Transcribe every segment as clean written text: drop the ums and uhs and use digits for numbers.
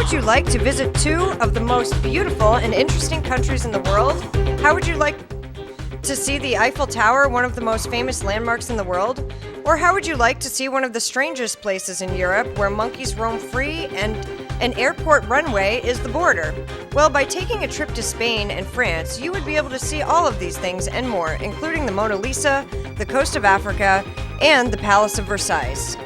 would you like to visit two of the most beautiful and interesting countries in the world? How would you like to see the Eiffel Tower, one of the most famous landmarks in the world? Or how would you like to see one of the strangest places in Europe where monkeys roam free and an airport runway is the border? Well, by taking a trip to Spain and France, you would be able to see all of these things and more, including the Mona Lisa, the coast of Africa, and the Palace of Versailles.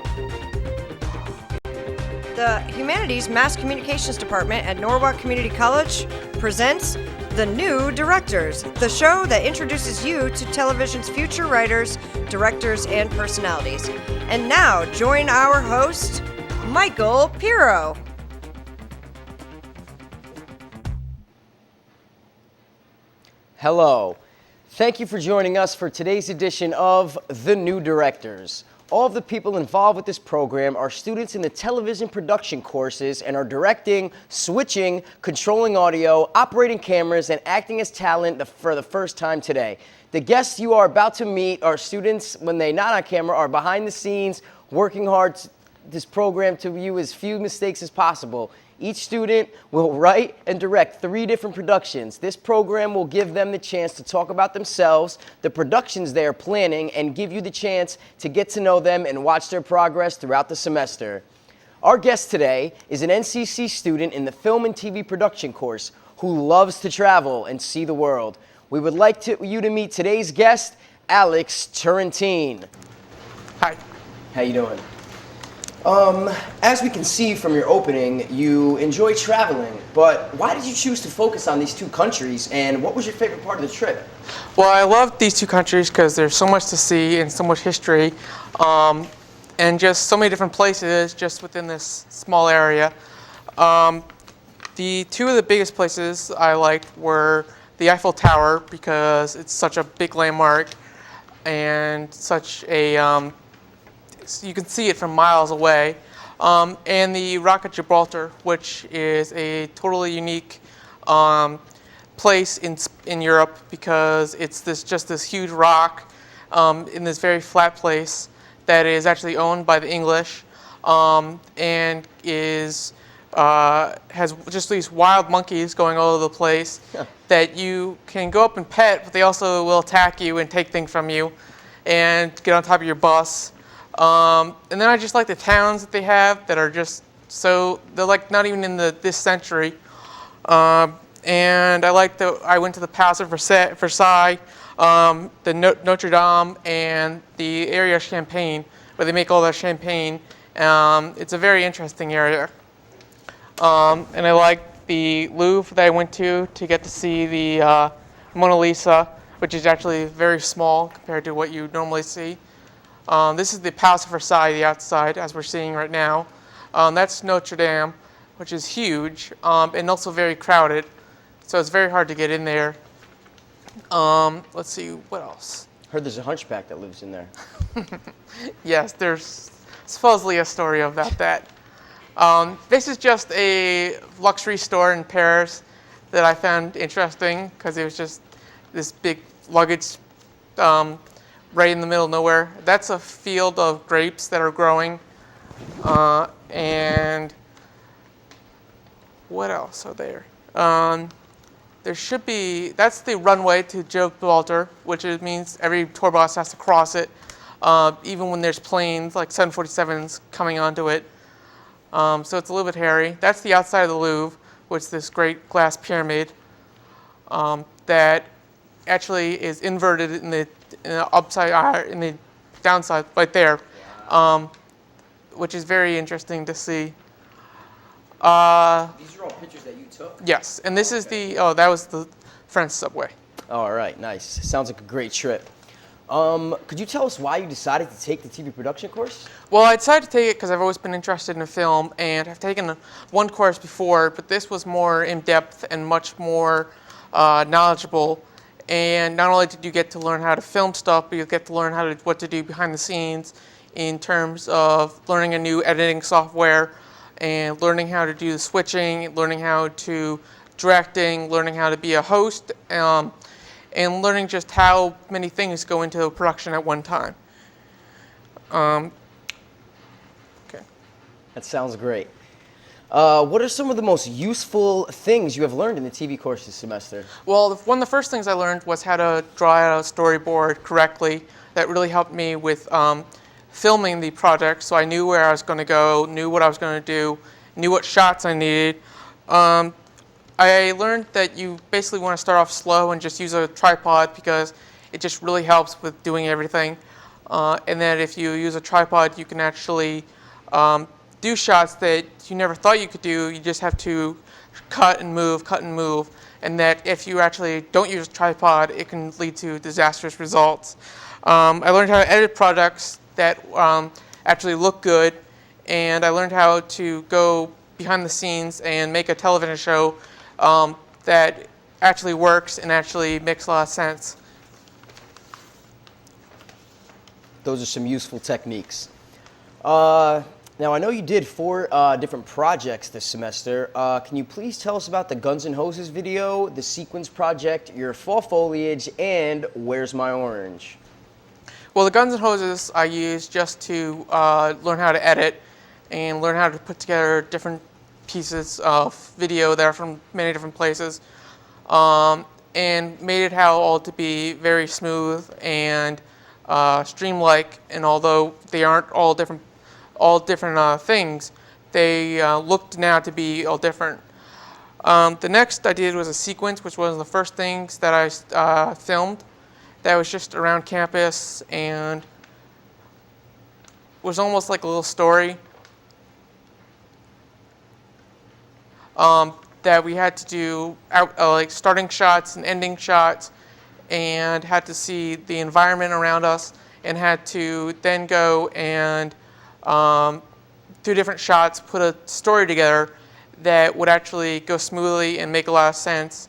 The Humanities Mass Communications Department at Norwalk Community College presents The New Directors, the show that introduces you to television's future writers, directors, and personalities. And now, join our host, Michael Pirro. Hello. Thank you for joining us for today's edition of The New Directors. All of the people involved with this program are students in the television production courses and are directing, switching, controlling audio, operating cameras, and acting as talent for the first time today. The guests you are about to meet are students, when they're not on camera, are behind the scenes, working hard this program to view as few mistakes as possible. Each student will write and direct 3 different productions. This program will give them the chance to talk about themselves, the productions they are planning, and give you the chance to get to know them and watch their progress throughout the semester. Our guest today is an NCC student in the Film and TV Production course who loves to travel and see the world. We would like you to meet today's guest, Alex Turrentine. Hi. How you doing? As we can see from your opening, you enjoy traveling, but why did you choose to focus on these 2 countries, and what was your favorite part of the trip? Well, I love these 2 countries because there's so much to see and so much history, and just so many different places just within this small area. The 2 of the biggest places I liked were the Eiffel Tower because it's such a big landmark and such a you can see it from miles away, and the Rock of Gibraltar, which is a totally unique place in Europe because it's this huge rock in this very flat place that is actually owned by the English, and has just these wild monkeys going all over the place that you can go up and pet, but they also will attack you and take things from you and get on top of your bus. And then I just like the towns that they have that are just they're like not even in this century. And I went to the Palace of Versailles, the Notre Dame, and the area of Champagne, where they make all that champagne. It's a very interesting area. And I like the Louvre that I went to get to see the Mona Lisa, which is actually very small compared to what you normally see. This is the Palace of Versailles, the outside, as we're seeing right now. That's Notre Dame, which is huge and also very crowded, so it's very hard to get in there. Let's see, what else? Heard there's a hunchback that lives in there. Yes, there's supposedly a story about that. This is just a luxury store in Paris that I found interesting because it was just this big luggage right in the middle of nowhere. That's a field of grapes that are growing. And what else are there? There should be, that's the runway to Gibraltar, which means every tour bus has to cross it, even when there's planes like 747s coming onto it. So it's a little bit hairy. That's the outside of the Louvre, which is this great glass pyramid that actually is inverted in the downside right there, which is very interesting to see. These are all pictures that you took? Yes, and this is that was the French subway. All right, nice. Sounds like a great trip. Could you tell us why you decided to take the TV production course? Well, I decided to take it because I've always been interested in film, and I've taken one course before, but this was more in-depth and much more knowledgeable. And not only did you get to learn how to film stuff, but you get to learn what to do behind the scenes in terms of learning a new editing software and learning how to do the switching, learning how to directing, learning how to be a host, and learning just how many things go into a production at one time. That sounds great. What are some of the most useful things you have learned in the TV course this semester? Well, one of the first things I learned was how to draw out a storyboard correctly. That really helped me with filming the project, so I knew where I was going to go, knew what I was going to do, knew what shots I needed. I learned that you basically want to start off slow and just use a tripod because it just really helps with doing everything. And that if you use a tripod, you can actually do shots that you never thought you could do. You just have to cut and move, and that if you actually don't use a tripod, it can lead to disastrous results. I learned how to edit projects that actually look good, and I learned how to go behind the scenes and make a television show that actually works and actually makes a lot of sense. Those are some useful techniques. Now, I know you did 4 different projects this semester. Can you please tell us about the Guns N' Hoses video, the Sequence Project, your fall foliage, and Where's My Orange? Well, the Guns N' Hoses I used just to learn how to edit and learn how to put together different pieces of video that are from many different places, and made it how all to be very smooth and stream-like. And although they aren't all different things, they looked now to be all different. The next I did was a sequence, which was the first things that I filmed. That was just around campus and was almost like a little story that we had to do like starting shots and ending shots, and had to see the environment around us, and had to then go and do different shots, put a story together that would actually go smoothly and make a lot of sense.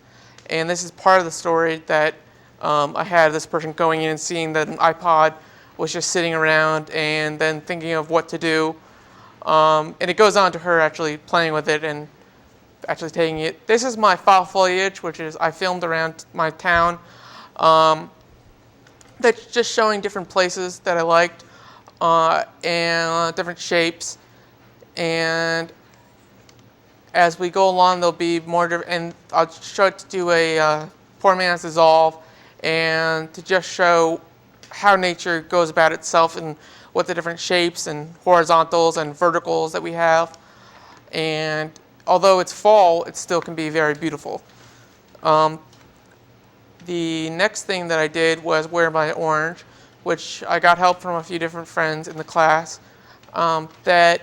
And this is part of the story that I had this person going in and seeing that an iPod was just sitting around and then thinking of what to do. And it goes on to her actually playing with it and actually taking it. This is my fall foliage, which is I filmed around my town. That's just showing different places that I liked and different shapes. And as we go along, there'll be more different, and I'll try to do a poor man's dissolve, and to just show how nature goes about itself and what the different shapes and horizontals and verticals that we have. And although it's fall, it still can be very beautiful. The next thing that I did was Wear My Orange, which I got help from a few different friends in the class. That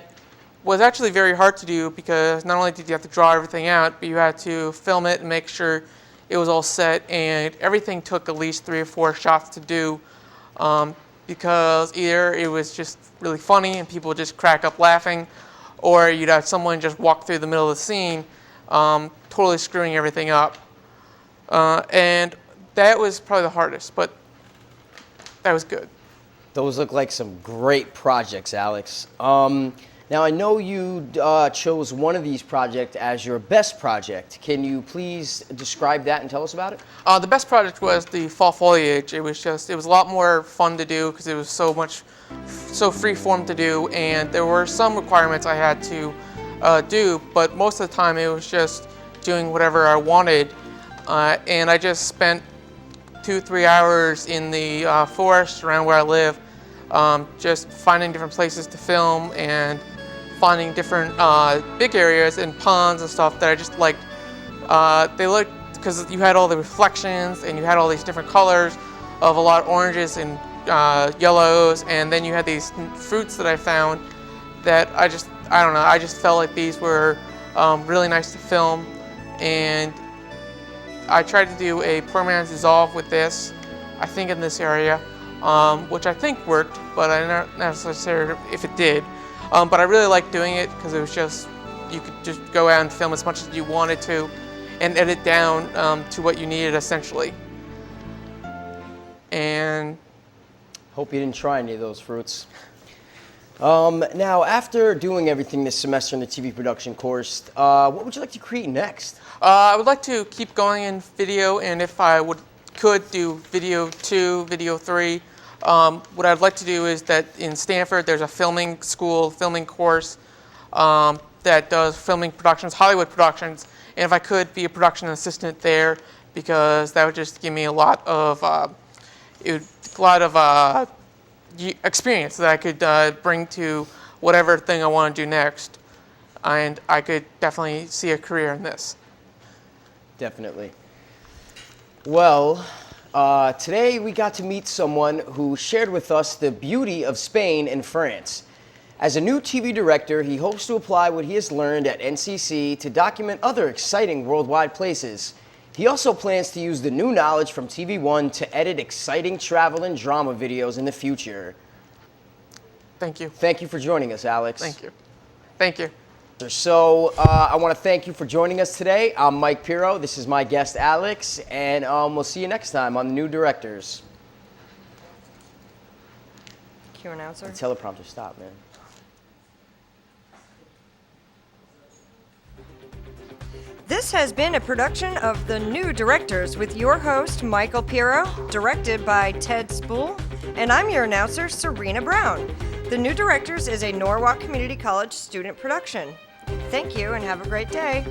was actually very hard to do because not only did you have to draw everything out, but you had to film it and make sure it was all set, and everything took at least 3 or 4 shots to do, because either it was just really funny and people would just crack up laughing, or you'd have someone just walk through the middle of the scene, totally screwing everything up. And that was probably the hardest, but that was good. Those look like some great projects, Alex. Now, I know you chose one of these projects as your best project. Can you please describe that and tell us about it? The best project was the fall foliage. It was a lot more fun to do because it was so free form to do, and there were some requirements I had to do, but most of the time it was just doing whatever I wanted. And I just spent 2-3 hours in the forest around where I live, just finding different places to film and finding different big areas and ponds and stuff that I just liked. They looked, because you had all the reflections and you had all these different colors of a lot of oranges and yellows, and then you had these fruits that I found that I don't know, I just felt like these were really nice to film. And I tried to do a poor man's dissolve with this, I think in this area, which I think worked, but I'm not necessarily if it did. But I really liked doing it because it was just, you could just go out and film as much as you wanted to and edit down to what you needed essentially. And hope you didn't try any of those fruits. Now, after doing everything this semester in the TV production course, what would you like to create next? I would like to keep going in video, and if I could do video 2, video 3. What I'd like to do is that in Stanford there's a filming school, filming course that does filming productions, Hollywood productions, and if I could be a production assistant there, because that would just give me a lot of experience that I could bring to whatever thing I want to do next, and I could definitely see a career in this. Definitely. Well, today we got to meet someone who shared with us the beauty of Spain and France. As a new TV director, he hopes to apply what he has learned at NCC to document other exciting worldwide places. He also plans to use the new knowledge from TV One to edit exciting travel and drama videos in the future. Thank you. Thank you for joining us, Alex. Thank you. Thank you. So I want to thank you for joining us today. I'm Mike Pirro. This is my guest, Alex, and we'll see you next time on The New Directors. Cue announcer. The teleprompter stop, man. This has been a production of The New Directors with your host, Michael Pirro, directed by Ted Spool, and I'm your announcer, Serena Brown. The New Directors is a Norwalk Community College student production. Thank you and have a great day.